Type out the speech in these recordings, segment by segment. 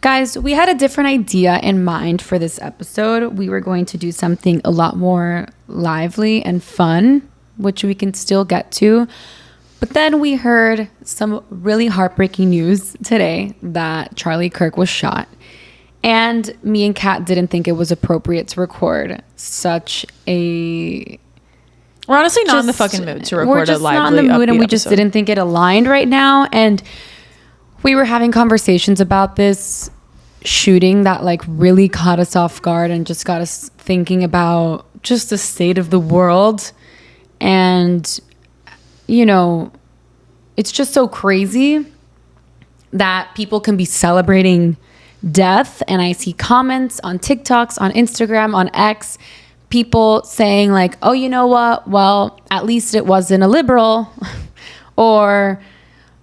Guys, we had a different idea in mind for this episode. We were going to do something a lot more lively and fun, which we can still get to. But then we heard some really heartbreaking news today that Charlie Kirk was shot. And me and Kat didn't think it was appropriate to record such a... We're honestly not in the fucking mood to record a lively, we're just not in the mood, and we just episode. didn't think it aligned right now. And we were having conversations about this shooting that like really caught us off guard and just got us thinking about just the state of the world. And, you know, it's just so crazy that people can be celebrating death. And I see comments on TikToks, on Instagram, on X, people saying like, oh, you know what? Well, at least it wasn't a liberal. Or,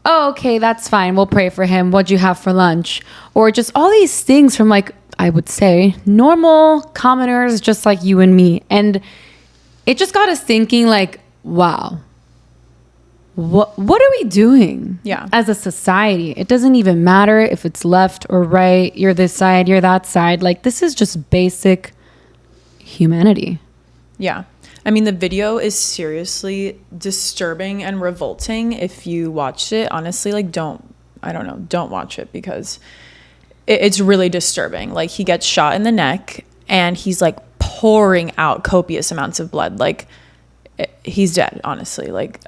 oh, okay, that's fine. We'll pray for him. What'd you have for lunch? Or just all these things from like, I would say, normal commoners just like you and me. And it just got us thinking like, wow, what are we doing as a society? It doesn't even matter if it's left or right. You're this side, you're that side. Like, this is just basic humanity. Yeah. I mean, the video is seriously disturbing and revolting. If you watched it, honestly, like, don't watch it because it's really disturbing. Like, he gets shot in the neck and he's like pouring out copious amounts of blood. Like, he's dead, honestly. Like,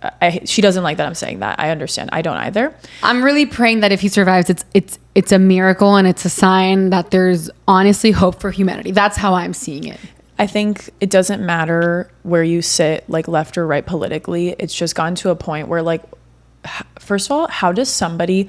she doesn't like that I'm saying that. I understand. I don't either. I'm really praying that if he survives, it's a miracle and it's a sign that there's honestly hope for humanity. That's how I'm seeing it. I think it doesn't matter where you sit, like left or right politically. It's just gotten to a point where, like, first of all, how does somebody's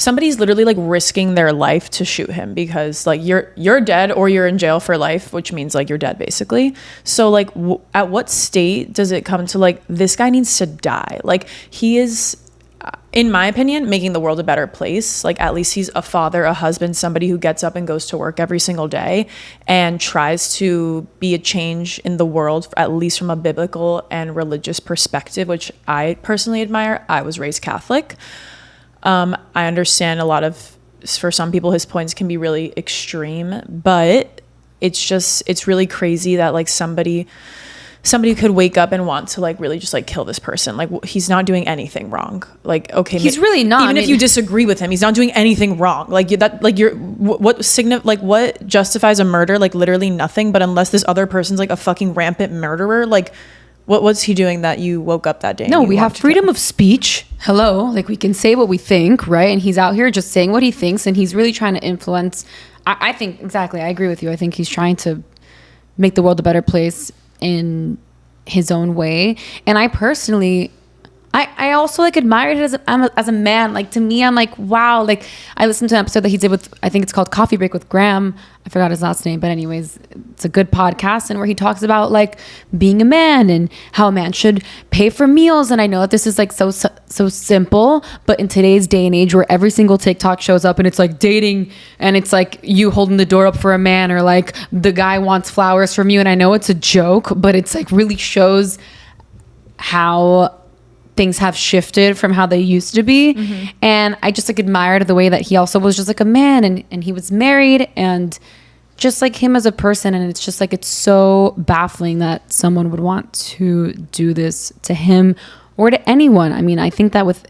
literally like risking their life to shoot him because like you're dead or you're in jail for life, which means like you're dead basically. So like at what state does it come to like this guy needs to die? Like, he is, in my opinion, making the world a better place. Like, at least he's a father, a husband, somebody who gets up and goes to work every single day and tries to be a change in the world, at least from a biblical and religious perspective, which I personally admire. I was raised Catholic. I understand for some people, his points can be really extreme, but it's really crazy that like somebody could wake up and want to like really just like kill this person. Like, he's not doing anything wrong. Like, okay, he's really not. Even if you disagree with him, he's not doing anything wrong. Like what justifies a murder? Like, literally nothing. But unless this other person's like a fucking rampant murderer, like, what was he doing that you woke up that day? No, we have freedom of speech. Hello, like, we can say what we think, right? And he's out here just saying what he thinks, and he's really trying to influence. I think exactly. I agree with you. I think he's trying to make the world a better place in his own way. And I personally, I also like admired it as a man. Like, to me, I'm like, wow. Like, I listened to an episode that he did with, I think it's called Coffee Break with Graham. I forgot his last name, but anyways, it's a good podcast, and where he talks about like being a man and how a man should pay for meals. And I know that this is like so simple, but in today's day and age where every single TikTok shows up and it's like dating and it's like you holding the door up for a man, or like the guy wants flowers from you. And I know it's a joke, but it's like really shows how things have shifted from how they used to be. Mm-hmm. And I just like admired the way that he also was just like a man, and he was married, and just like him as a person. And it's just like, it's so baffling that someone would want to do this to him or to anyone. I mean, I think that with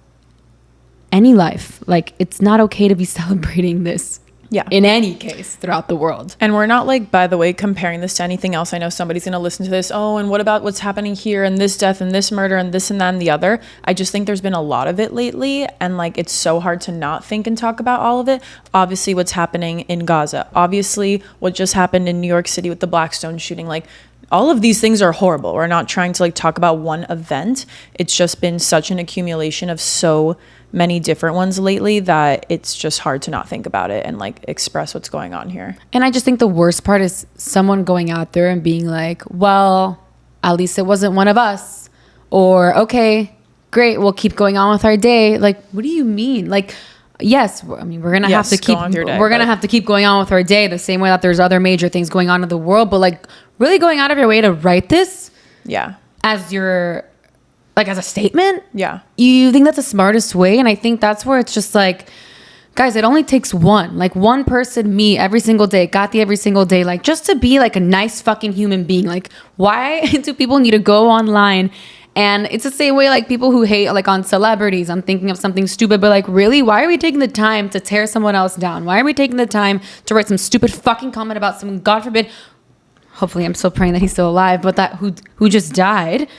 any life, like, it's not okay to be celebrating this. Yeah. In any case throughout the world. And we're not like, by the way, comparing this to anything else. I know somebody's going to listen to this. Oh, and what about what's happening here and this death and this murder and this and that and the other? I just think there's been a lot of it lately. And like, it's so hard to not think and talk about all of it. Obviously, what's happening in Gaza. Obviously, what just happened in New York City with the Blackstone shooting. Like, all of these things are horrible. We're not trying to like talk about one event. It's just been such an accumulation of so many different ones lately that it's just hard to not think about it and like express what's going on here. And I just think the worst part is someone going out there and being like, well, at least it wasn't one of us. Or, okay, great, we'll keep going on with our day. Like, what do you mean? Like, yes, I mean, we're gonna have to keep have to keep going on with our day the same way that there's other major things going on in the world. But like, really going out of your way to write this, as your, like, as a statement, you think that's the smartest way? And I think that's where it's just like, Guys, it only takes one. Like one person, me, every single day, Kathy every single day, like just to be like a nice fucking human being. Like why do people need to go online? And it's the same way like people who hate like on celebrities. I'm thinking of something stupid, but like really, why are we taking the time to tear someone else down? Why are we taking the time to write some stupid fucking comment about someone, God forbid, hopefully I'm still praying that he's still alive, but that who just died,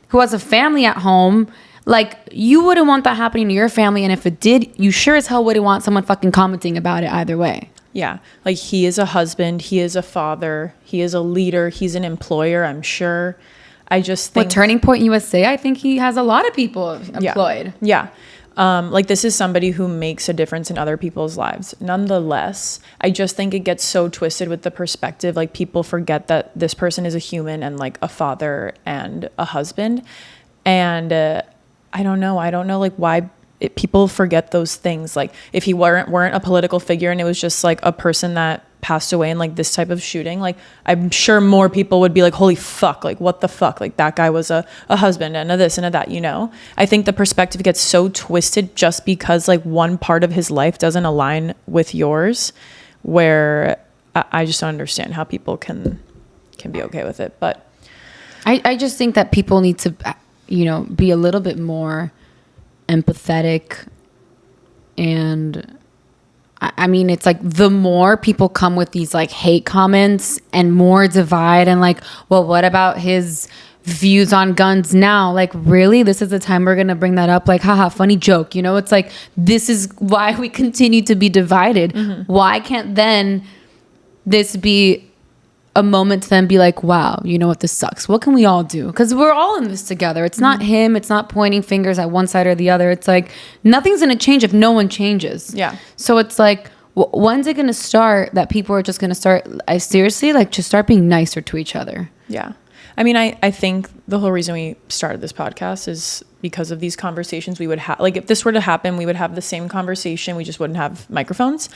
who has a family at home. Like, you wouldn't want that happening to your family. And if it did, you sure as hell wouldn't want someone fucking commenting about it either way. Yeah. Like, he is a husband. He is a father. He is a leader. He's an employer, I'm sure. I just think... With Turning Point USA, I think he has a lot of people employed. Yeah. Like, this is somebody who makes a difference in other people's lives. Nonetheless, I just think it gets so twisted with the perspective. Like, people forget that this person is a human and, like, a father and a husband. And... I don't know like why people forget those things. Like if he weren't a political figure and it was just like a person that passed away in like this type of shooting, like I'm sure more people would be like, holy fuck, like what the fuck? Like that guy was a husband and a this and a that, you know? I think the perspective gets so twisted just because like one part of his life doesn't align with yours, where I just don't understand how people can be okay with it. But I just think that people need to, you know, be a little bit more empathetic. And I mean, it's like the more people come with these like hate comments and more divide and like, well, what about his views on guns now? Like, really? This is the time we're going to bring that up? Like, haha, funny joke. You know, it's like, this is why we continue to be divided. Mm-hmm. Why can't then this be a moment to then be like, wow, you know what, this sucks. What can we all do? Because we're all in this together. It's not him. It's not pointing fingers at one side or the other. It's like, nothing's going to change if no one changes. Yeah. So it's like, when's it going to start that people are just going to start, seriously, like just start being nicer to each other? Yeah. I mean, I think the whole reason we started this podcast is because of these conversations we would have. Like if this were to happen, we would have the same conversation. We just wouldn't have microphones.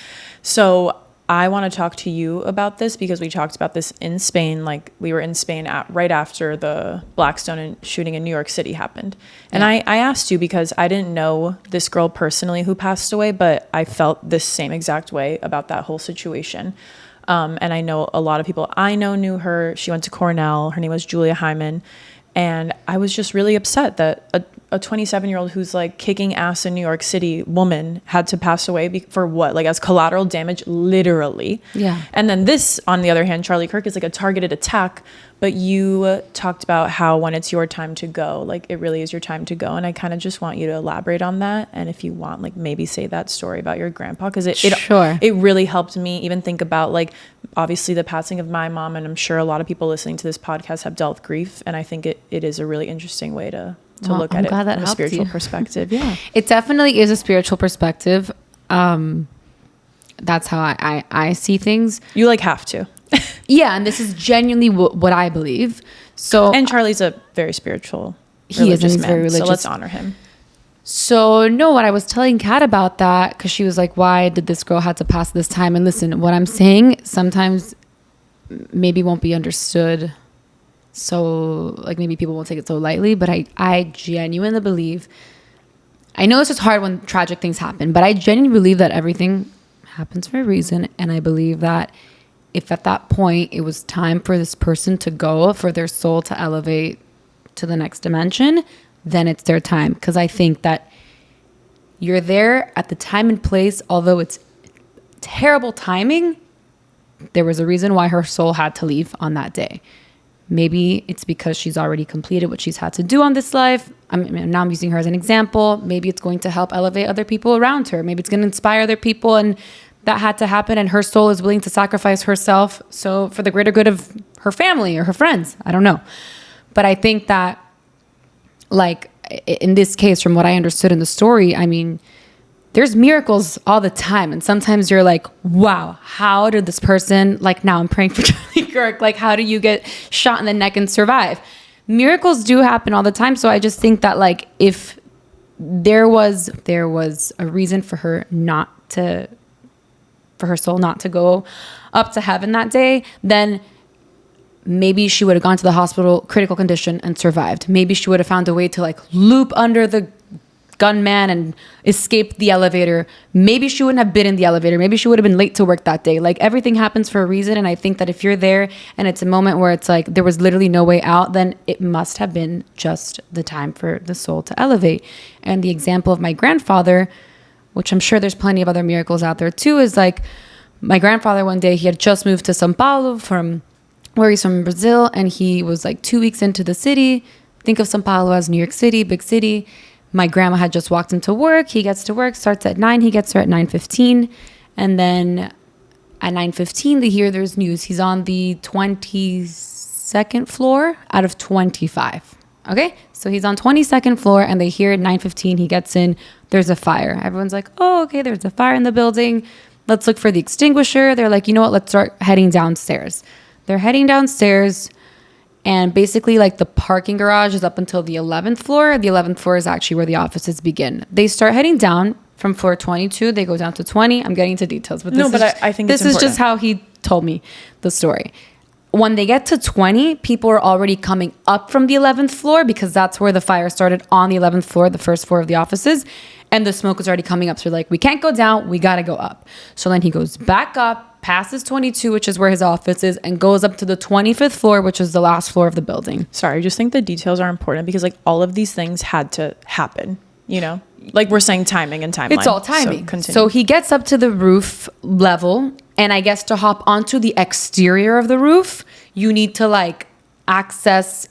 So I want to talk to you about this because we talked about this in Spain. Like we were in Spain right after the Blackstone shooting in New York City happened. And I asked you because I didn't know this girl personally who passed away, but I felt this same exact way about that whole situation. And I know a lot of people I know knew her. She went to Cornell. Her name was Julia Hyman. And I was just really upset that a 27-year-old who's like kicking ass in New York City woman had to pass away for what? Like as collateral damage, literally. Yeah. And then this, on the other hand, Charlie Kirk is like a targeted attack. But you talked about how when it's your time to go, like it really is your time to go. And I kind of just want you to elaborate on that. And if you want, like maybe say that story about your grandpa, because it really helped me even think about like obviously the passing of my mom. And I'm sure a lot of people listening to this podcast have dealt with grief. And I think it is a really interesting way to look at it from a spiritual perspective. Yeah. It definitely is a spiritual perspective. That's how I see things. You like have to. Yeah, and this is genuinely what I believe. So, and Charlie's a very spiritual, he is, and he's very religious. So let's honor him. So no, what I was telling Kat about that, because she was like, "Why did this girl have to pass this time?" And listen, what I'm saying sometimes maybe won't be understood. So like maybe people won't take it so lightly, but I genuinely believe. I know it's just hard when tragic things happen, but I genuinely believe that everything happens for a reason, and I believe that if at that point it was time for this person to go, for their soul to elevate to the next dimension, then it's their time. Because I think that you're there at the time and place, although it's terrible timing, there was a reason why her soul had to leave on that day. Maybe it's because she's already completed what she's had to do on this life. Now I'm using her as an example. Maybe it's going to help elevate other people around her. Maybe it's going to inspire other people, and that had to happen, and her soul is willing to sacrifice herself so for the greater good of her family or her friends. I don't know. But I think that, like, in this case, from what I understood in the story, I mean, there's miracles all the time. And sometimes you're like, wow, how did this person, like now I'm praying for Charlie Kirk, like how do you get shot in the neck and survive? Miracles do happen all the time. So I just think that like if there was a reason for her soul not to go up to heaven that day, then maybe she would have gone to the hospital, critical condition, and survived. Maybe she would have found a way to like loop under the gunman and escaped the elevator, maybe she wouldn't have been in the elevator. Maybe she would have been late to work that day. Like, everything happens for a reason. And I think that if you're there and it's a moment where it's like there was literally no way out, then it must have been just the time for the soul to elevate. And the example of my grandfather, which I'm sure there's plenty of other miracles out there too, is like my grandfather one day, he had just moved to Sao Paulo from where he's from, Brazil. And he was like 2 weeks into the city. Think of Sao Paulo as New York City, big city. My grandma had just walked into work. He gets to work, starts at 9. He gets there at 9:15. And then at 9:15, they hear there's news. He's on the 22nd floor out of 25. Okay? So he's on 22nd floor and they hear at 9:15, he gets in, there's a fire. Everyone's like, oh, okay, there's a fire in the building. Let's look for the extinguisher. They're like, you know what? Let's start heading downstairs. They're heading downstairs. And basically, like, the parking garage is up until the 11th floor. The 11th floor is actually where the offices begin. They start heading down from floor 22. They go down to 20. I'm getting into details. But I think this is just how he told me the story. When they get to 20, people are already coming up from the 11th floor because that's where the fire started, on the 11th floor, the first floor of the offices. And the smoke was already coming up. So they're like, we can't go down. We got to go up. So then he goes back up, passes 22, which is where his office is, and goes up to the 25th floor, which is the last floor of the building. Sorry, I just think the details are important because, like, all of these things had to happen, you know? Like, we're saying timing and timeline. It's all timing. So he gets up to the roof level, and I guess to hop onto the exterior of the roof, you need to, like, access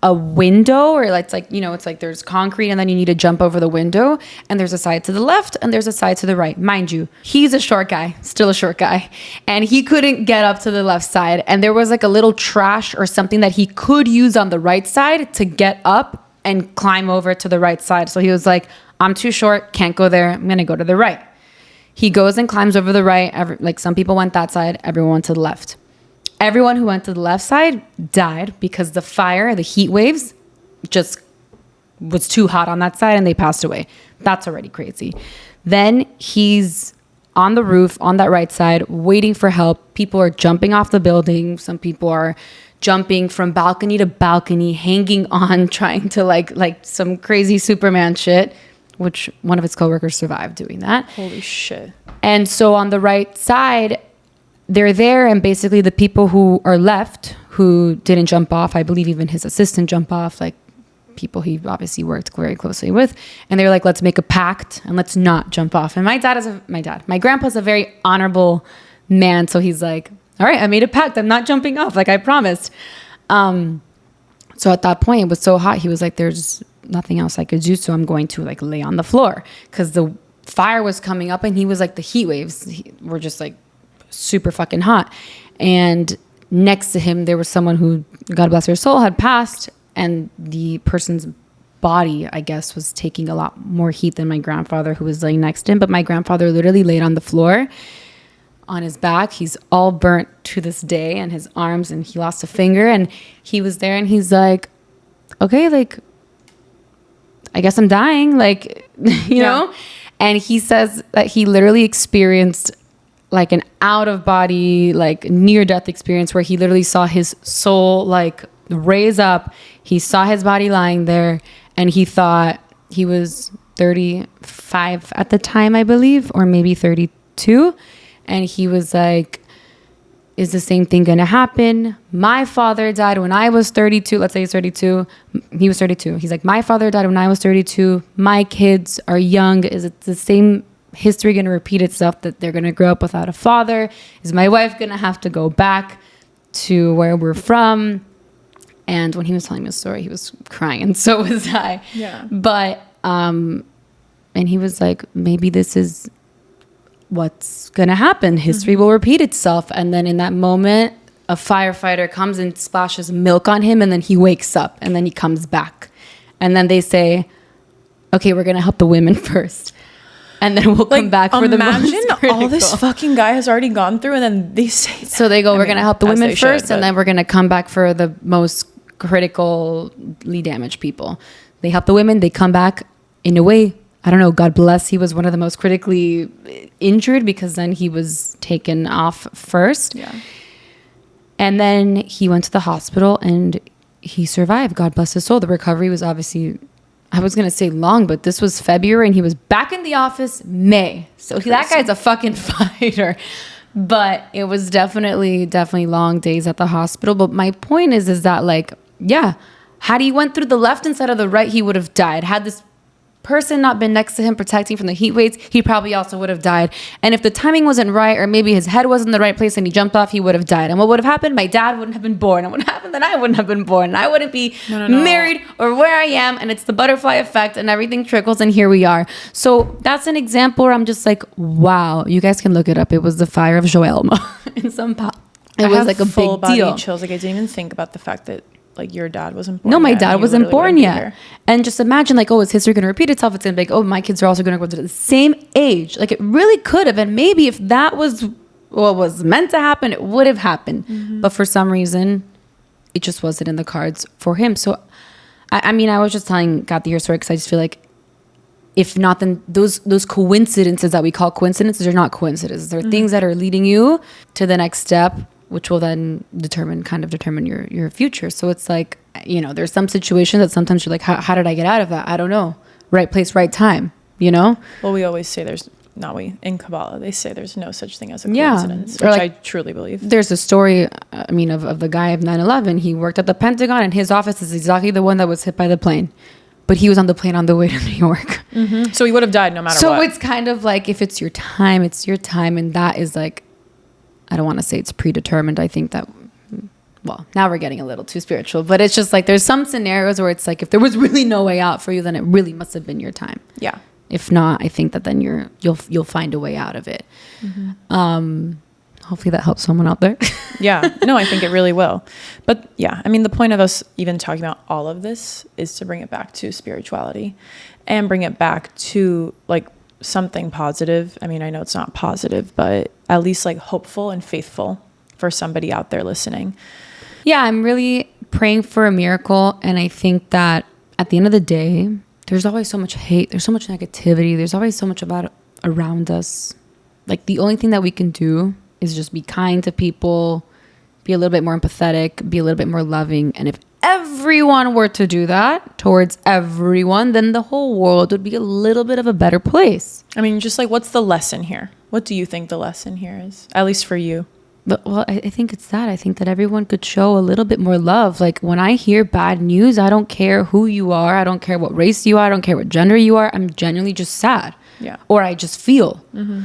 a window, or it's like, you know, it's like there's concrete and then you need to jump over the window, and there's a side to the left and there's a side to the right. Mind you, he's a short guy, still a short guy, and he couldn't get up to the left side, and there was like a little trash or something that he could use on the right side to get up and climb over to the right side. So he was like, I'm too short, can't go there, I'm gonna go to the right. He goes and climbs over the right. Like, some people went that side, everyone went to the left. Everyone who went to the left side died because the fire, the heat waves, just was too hot on that side and they passed away. That's already crazy. Then he's on the roof on that right side waiting for help. People are jumping off the building. Some people are jumping from balcony to balcony, hanging on, trying to like some crazy Superman shit, which one of his coworkers survived doing that. Holy shit. And so on the right side, they're there, and basically the people who are left who didn't jump off, I believe even his assistant jumped off, like people he obviously worked very closely with, and they're like, let's make a pact and let's not jump off. And my grandpa's a very honorable man, so he's like, all right, I made a pact, I'm not jumping off, like I promised. So at that point, it was so hot, he was like, there's nothing else I could do, so I'm going to like lay on the floor, because the fire was coming up and he was like, the heat waves were just like super fucking hot. And next to him there was someone who, God bless her soul, had passed, and the person's body, I guess, was taking a lot more heat than my grandfather, who was laying next to him. But my grandfather literally laid on the floor on his back. He's all burnt to this day, and his arms, and he lost a finger, and he was there, and he's like, okay, like, I guess I'm dying, like, you know. And he says that he literally experienced like an out of body, like near death experience, where he literally saw his soul like raise up. He saw his body lying there, and he thought he was 35 at the time, I believe, or maybe 32. And he was like, is the same thing going to happen? My father died when I was 32. Let's say he's 32. He was 32. He's like, my father died when I was 32. My kids are young. Is it the same history going to repeat itself, that they're going to grow up without a father? Is my wife going to have to go back to where we're from? And when he was telling me the story, he was crying, and so was I. Yeah. But and he was like, maybe this is what's going to happen. History will repeat itself. And then in that moment, a firefighter comes and splashes milk on him, and then he wakes up, and then he comes back. And then they say, okay, we're going to help the women first, and then we'll come back for the most critical. Imagine all this fucking guy has already gone through, and then they say that. So they go, we're going to help the women first, and then we're going to come back for the most critically damaged people. They help the women, they come back. In a way, I don't know, God bless, he was one of the most critically injured, because then he was taken off first. Yeah. And then he went to the hospital and he survived. God bless his soul. The recovery was obviously I was going to say long, but this was February and he was back in the office May. So that guy's a fucking fighter. But it was definitely long days at the hospital. But my point is that, like, yeah, had he went through the left instead of the right, he would have died. Had this person not been next to him protecting from the heat waves, he probably also would have died. And if the timing wasn't right, or maybe his head wasn't in the right place and he jumped off, he would have died. And what would have happened? My dad wouldn't have been born. And what happened? Then I wouldn't have been born. And I wouldn't be married or where I am. And it's the butterfly effect and everything trickles. And here we are. So that's an example where I'm just like, wow, you guys can look it up. It was the fire of Joelma in some pop. It was like a big deal. Chills. Like, I didn't even think about the fact that, like, your dad wasn't born. No, my dad wasn't born yet. And just imagine, like, oh, is history going to repeat itself? It's going to be like, oh, my kids are also going to go to the same age. Like, it really could have. And maybe if that was what was meant to happen, it would have happened. Mm-hmm. But for some reason, it just wasn't in the cards for him. So, I mean, I was just telling Kathy her story because I just feel like, if not, then those coincidences that we call coincidences are not coincidences. They're things that are leading you to the next step, which will then determine your future. So it's like, you know, there's some situations that sometimes you're like, how did I get out of that? I don't know. Right place, right time, you know? Well, we always say in Kabbalah, they say there's no such thing as a coincidence, which I truly believe. There's a story, of the guy of 9/11. He worked at the Pentagon and his office is exactly the one that was hit by the plane. But he was on the plane on the way to New York. Mm-hmm. So he would have died no matter what. So it's kind of like, if it's your time, it's your time. And that is like, I don't want to say it's predetermined. I think that, well, now we're getting a little too spiritual, but it's just like, there's some scenarios where it's like, if there was really no way out for you, then it really must have been your time. Yeah. If not, I think that then you'll find a way out of it. Mm-hmm. Hopefully that helps someone out there. Yeah. No, I think it really will. But yeah, I mean, the point of us even talking about all of this is to bring it back to spirituality and bring it back to, like, something positive. I mean, I know it's not positive, but at least, like, hopeful and faithful for somebody out there listening. Yeah, I'm really praying for a miracle. And I think that at the end of the day, there's always so much hate. There's so much negativity. There's always so much about around us. Like, the only thing that we can do is just be kind to people, be a little bit more empathetic, be a little bit more loving. And if everyone were to do that towards everyone, then the whole world would be a little bit of a better place. I mean, just like, what's the lesson here? What do you think the lesson here is? At least for you. But, well, I think it's that. I think that everyone could show a little bit more love. Like, when I hear bad news, I don't care who you are. I don't care what race you are. I don't care what gender you are. I'm genuinely just sad. Yeah. Or I just feel. Mm-hmm.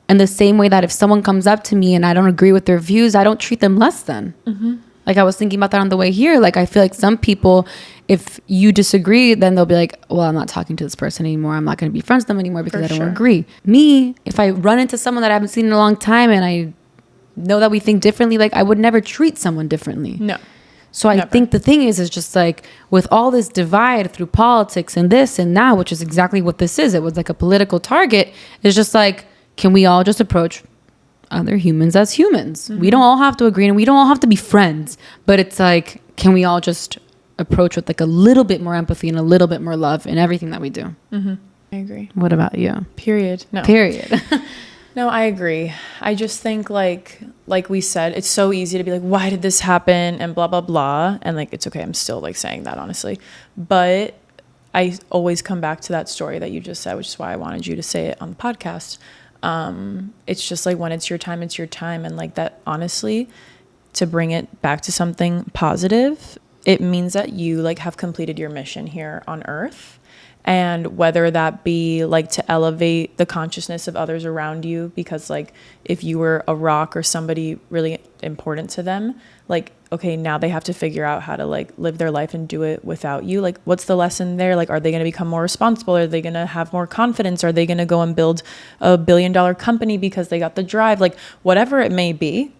And the same way that if someone comes up to me and I don't agree with their views, I don't treat them less than. Mm-hmm. Like, I was thinking about that on the way here. Like, I feel like some people, if you disagree, then they'll be like, well, I'm not talking to this person anymore. I'm not going to be friends with them anymore because I don't agree. Me, if I run into someone that I haven't seen in a long time and I know that we think differently, like, I would never treat someone differently. No. So I think the thing is just like, with all this divide through politics and this and that, which is exactly what this is. It was like a political target. It's just like, can we all just approach other humans as humans? Mm-hmm. We don't all have to agree and we don't all have to be friends, but it's like, can we all just approach with like a little bit more empathy and a little bit more love in everything that we do? Mm-hmm. I agree. What about you? Period. No. Period. No, I agree. I just think like we said, it's so easy to be like, why did this happen? And blah, blah, blah. And like, it's okay. I'm still like saying that, honestly. But I always come back to that story that you just said, which is why I wanted you to say it on the podcast. It's just like, when it's your time, it's your time. And like that, honestly, to bring it back to something positive, it means that you like have completed your mission here on earth. And whether that be like to elevate the consciousness of others around you, because like if you were a rock or somebody really important to them, like, okay, now they have to figure out how to like live their life and do it without you. Like, what's the lesson there? Like, are they going to become more responsible? Are they going to have more confidence? Are they going to go and build a $1 billion company because they got the drive? Like, whatever it may be,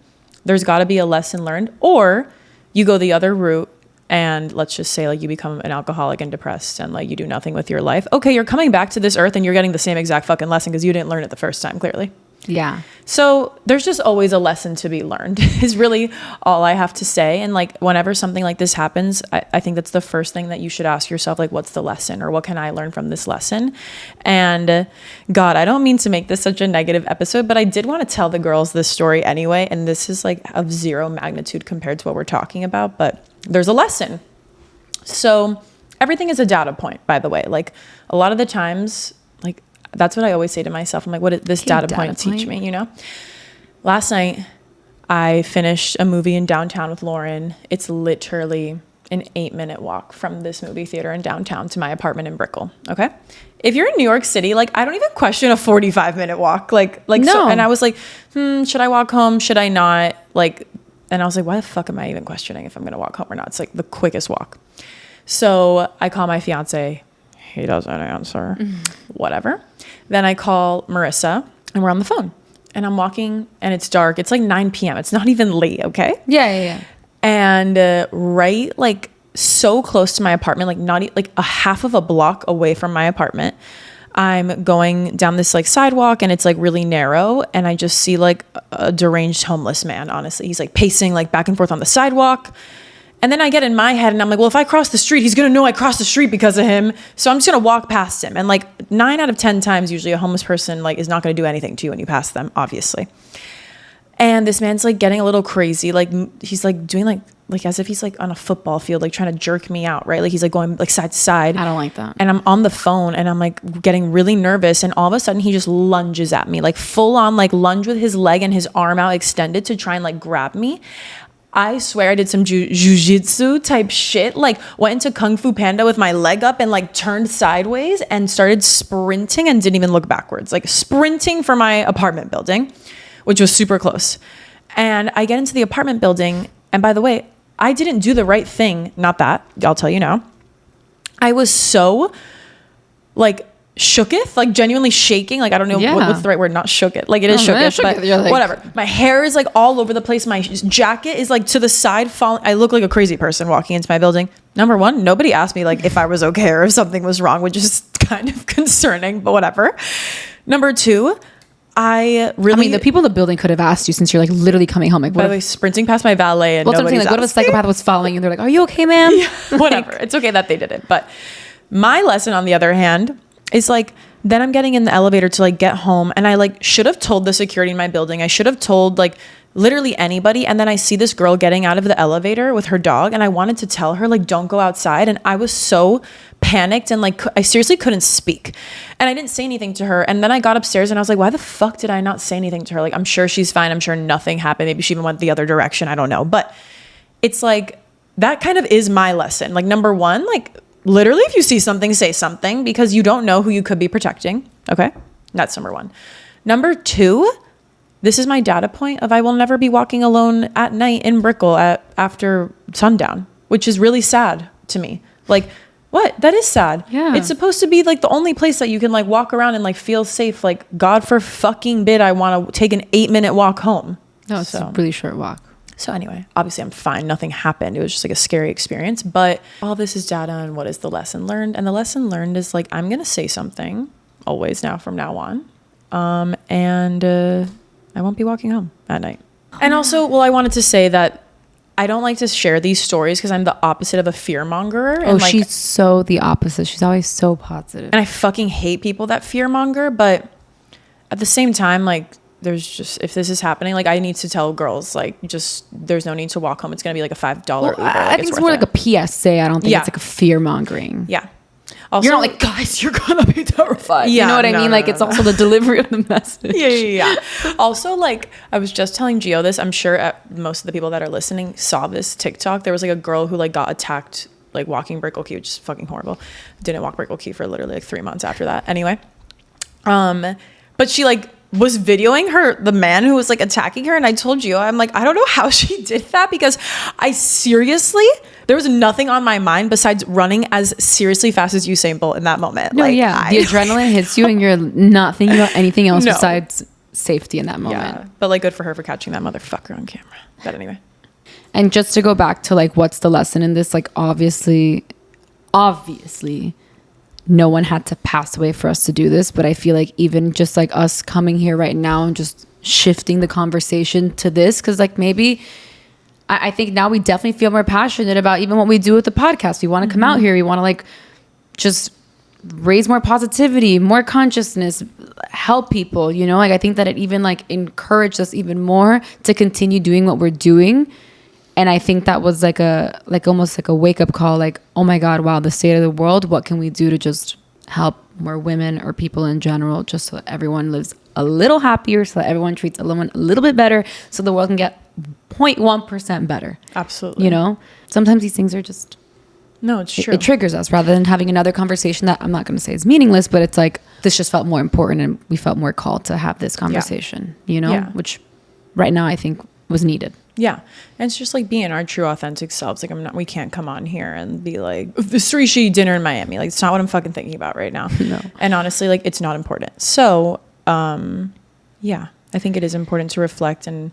there's got to be a lesson learned. Or you go the other route, and let's just say like you become an alcoholic and depressed and like you do nothing with your life. Okay, you're coming back to this earth and you're getting the same exact fucking lesson because you didn't learn it the first time, clearly. Yeah. So there's just always a lesson to be learned is really all I have to say. And like whenever something like this happens, I think that's the first thing that you should ask yourself, like, what's the lesson, or what can I learn from this lesson? And God, I don't mean to make this such a negative episode, but I did want to tell the girls this story anyway. And this is like of zero magnitude compared to what we're talking about, but there's a lesson. So everything is a data point, by the way. Like a lot of the times, like that's what I always say to myself. I'm like, what did this data point teach me, you know? Last night, I finished a movie in downtown with Lauren. It's literally an 8-minute walk from this movie theater in downtown to my apartment in Brickell. Okay. If you're in New York City, like I don't even question a 45-minute walk. Like, no. So, and I was like, should I walk home? Should I not? Like, and I was like, why the fuck am I even questioning if I'm going to walk home or not? It's like the quickest walk. So I call my fiance. He doesn't answer. Whatever. Then I call Marissa and we're on the phone and I'm walking and it's dark. It's like 9 p.m. It's not even late. Okay. Yeah. And right, like so close to my apartment, like not like a half of a block away from my apartment, I'm going down this like sidewalk and it's like really narrow. And I just see like a deranged homeless man. Honestly, he's like pacing like back and forth on the sidewalk. And then I get in my head and I'm like, well, if I cross the street, he's going to know I crossed the street because of him. So I'm just going to walk past him. And like 9 out of 10 times, usually a homeless person like is not going to do anything to you when you pass them, obviously. And this man's like getting a little crazy. Like he's like doing like as if he's like on a football field, like trying to jerk me out, right? Like he's like going like side to side. I don't like that. And I'm on the phone and I'm like getting really nervous. And all of a sudden he just lunges at me, like full on like lunge with his leg and his arm out extended to try and like grab me. I swear I did some jujitsu type shit, like went into Kung Fu Panda with my leg up and like turned sideways and started sprinting and didn't even look backwards, like sprinting for my apartment building, which was super close. And I get into the apartment building. And by the way, I didn't do the right thing. Not that, I'll tell you now. I was so like shooketh, like genuinely shaking. Like, I don't know what's the right word, not shooketh. Like it is shooketh, but like, whatever. My hair is like all over the place. My jacket is like to the side falling. I look like a crazy person walking into my building. Number one, nobody asked me like if I was okay or if something was wrong, which is kind of concerning, but whatever. Number two, I mean, the people in the building could have asked you since you're like literally coming home. Like, by the way, sprinting past my valet and nobody's like, what if a psychopath was following you and they're like, are you okay, ma'am? Yeah, whatever. It's okay that they did it. But my lesson, on the other hand, is like, then I'm getting in the elevator to like get home and I like should have told the security in my building. I should have told like literally anybody. And then I see this girl getting out of the elevator with her dog and I wanted to tell her like, don't go outside. And I was so panicked and like, I seriously couldn't speak and I didn't say anything to her. And then I got upstairs and I was like, why the fuck did I not say anything to her? Like, I'm sure she's fine. I'm sure nothing happened. Maybe she even went the other direction. I don't know. But it's like, that kind of is my lesson. Like, number one, like, literally, if you see something, say something because you don't know who you could be protecting. Okay. That's number one. Number two, this is my data point of I will never be walking alone at night in Brickell after sundown, which is really sad to me. Like, what? That is sad. Yeah. It's supposed to be like the only place that you can like walk around and like feel safe. Like, God for fucking bid, I want to take an 8-minute walk home. No, it's a really short walk. So anyway, obviously I'm fine. Nothing happened. It was just like a scary experience. But all this is data and what is the lesson learned? And the lesson learned is like, I'm going to say something always now from now on. And I won't be walking home at night. And also, well, I wanted to say that I don't like to share these stories because I'm the opposite of a fear mongerer. And like, she's so the opposite. She's always so positive. And I fucking hate people that fear monger. But at the same time, like, there's just, if this is happening, like I need to tell girls, like, just there's no need to walk home. It's gonna be like a $5 Uber. I think it's more like a PSA. I don't think it's like a fear mongering. Yeah. Also, you're not like, guys, you're gonna be terrified. Yeah, you know what I mean? Like, it's also the delivery of the message. Yeah. Also, like, I was just telling Gio this. I'm sure most of the people that are listening saw this TikTok. There was like a girl who like got attacked like walking Brickell Key, which is fucking horrible. Didn't walk Brickell Key for literally like 3 months after that. Anyway, but she like was videoing the man who was like attacking her. And I told you, I'm like, I don't know how she did that because I seriously, there was nothing on my mind besides running as seriously fast as Usain Bolt in that moment. No, like, yeah. The adrenaline hits you and you're not thinking about anything else besides safety in that moment. Yeah. But like, good for her for catching that motherfucker on camera. But anyway. And just to go back to like, what's the lesson in this? Like, obviously, no one had to pass away for us to do this, but I feel like even just like us coming here right now and just shifting the conversation to this, because like maybe I think now we definitely feel more passionate about even what we do with the podcast. We want to come out here. We want to like just raise more positivity, more consciousness, help people, you know? Like I think that it even like encouraged us even more to continue doing what we're doing. And I think that was like almost like a wake up call, like, oh my God, wow, the state of the world. What can we do to just help more women or people in general, just so that everyone lives a little happier, so that everyone treats a little bit better, so the world can get 0.1% better. Absolutely. You know, sometimes these things are just, no, it's true. It triggers us rather than having another conversation that I'm not going to say is meaningless, but it's like, this just felt more important and we felt more called to have this conversation, you know, which right now I think was needed. Yeah. And it's just like being our true authentic selves. Like we can't come on here and be like, the sushi dinner in Miami. Like, it's not what I'm fucking thinking about right now. No. And honestly, like, it's not important. So, yeah, I think it is important to reflect and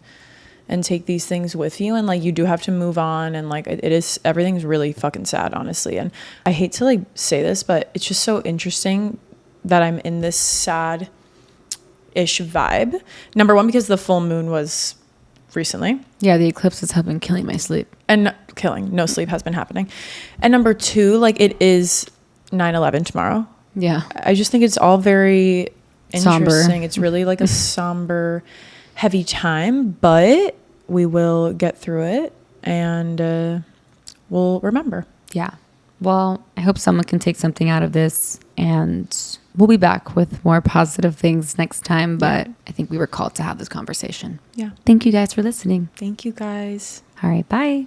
take these things with you. And like, you do have to move on. And like, it is, everything's really fucking sad, honestly. And I hate to like say this, but it's just so interesting that I'm in this sad-ish vibe. Number one, because the full moon was recently. Yeah, the eclipses have been killing my sleep. And no sleep has been happening. And number two, like, it is 9/11 tomorrow. Yeah. I just think it's all very interesting. Somber. It's really like a somber, heavy time, but we will get through it and we'll remember. Yeah. Well, I hope someone can take something out of this, and we'll be back with more positive things next time. But I think we were called to have this conversation. Yeah. Thank you guys for listening. Thank you guys. All right. Bye.